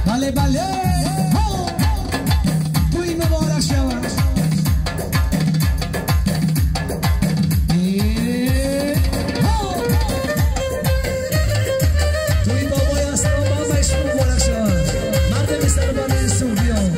بله بله توی مبارک شود توی بابای اسلام بابایش مبارک شود مرد مسلمان صوفیان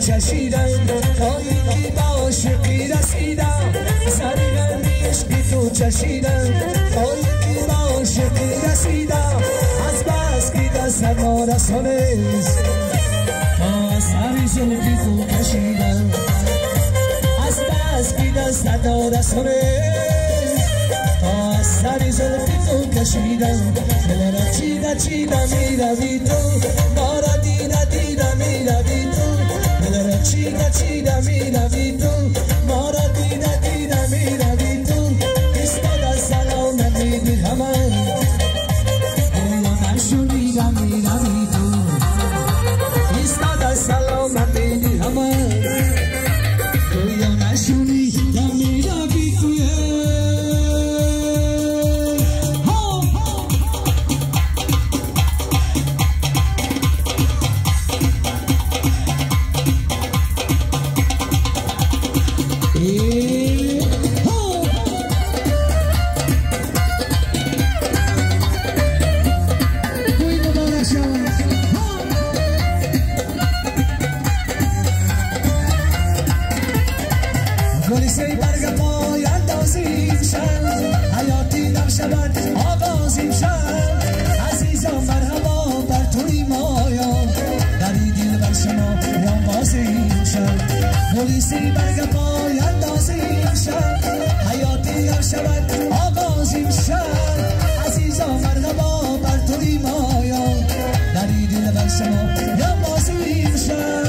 چشیدم پایی که با عاشقی رسیدم سرگردی عشقی تو چشیدم پایی که با عاشقی رسیدم از بس که دستم نارسانه است تا سر زلفی تو کشیدم از بس که دستم نارسانه است تا سر زلفی تو کشیدم دلم چیدم میروی تو ما را دیدم میروی تو دلم چیدم میروی تو ما را دیدم میروی تو ایستاد سلام میدی همه یا نشونیدم میروی تو ایستاد سلام میدی همه یا نشونیدم میروی تو پلیسی برگ پای اندازیم شد حیاتی نم شود آغازیم شد عزیزم مرحبا بر توی مایا دری دل بر شما یانبازیم شد پلیسی برگ پای اندازیم شد حیاتی نم شود آغازیم شد عزیزم مرحبا بر توی مایا دری دل بر شما یانبازیم شد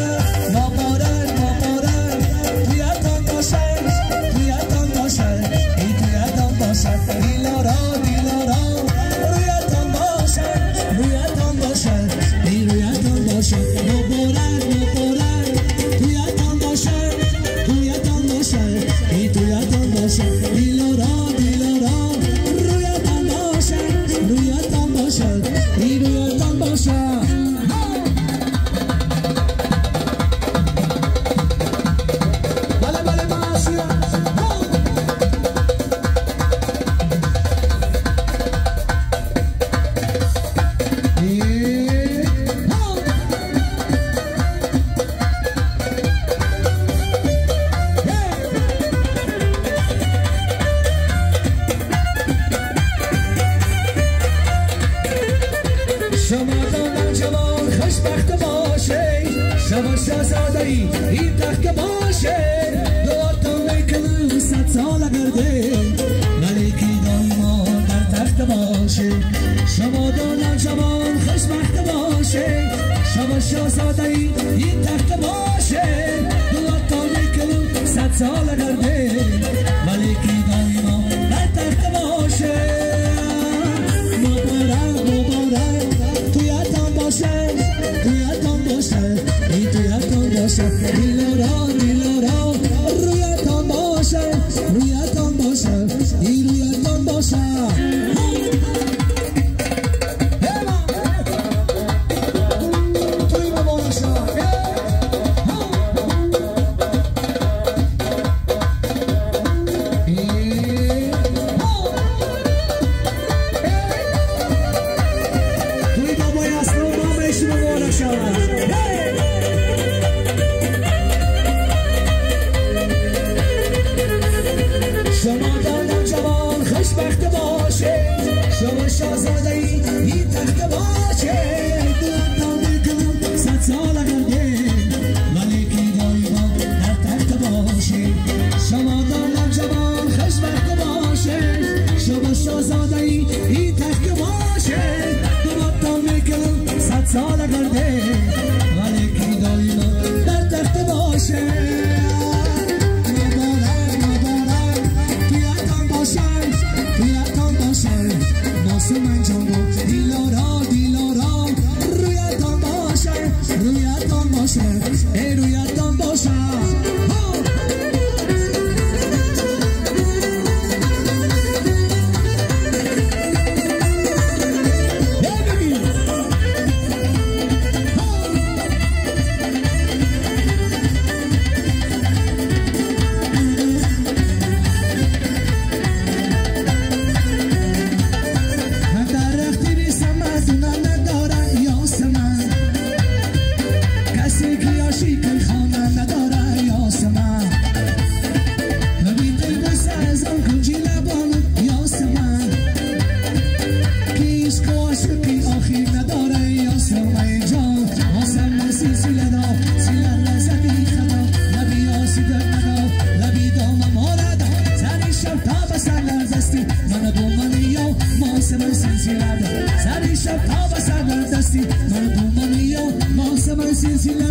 شما شاهزاده‌ای این تخت باشه دعاتون میکنم 100 سال گرده ملکی دایما در تخت باشه شما دانم جوان خوشبخت باشه شما شاهزاده‌ای این تخت باشه دعاتون میکنم 100 سال گرده ملکی دایما در تخت باشه مبارک تویتان باشه تویتان باشه دیلارا رویتان باشه رویتان باشه توی مبارک شد توی بابای اسلام بابایش مبارک شد شما دادم جوان خوشبخت باشه شما شاهزاده‌ای این تخت باشه دلم میکنم 100 سال گرده ملکی دایما در تخت باشه شما دادم جوان خوشبخت باشه شما شاهزاده‌ای این تخت باشه دلم میکنم 100 سال گرده ملکی دایما در تخت باشه Thank you. من دومانیا ماسم سلسله سری شب تا به سر دستی من دومانیا ماسم سلسله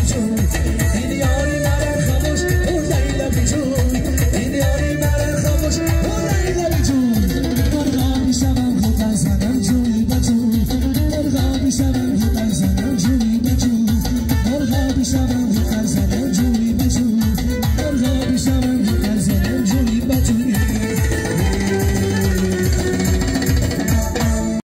جو این یار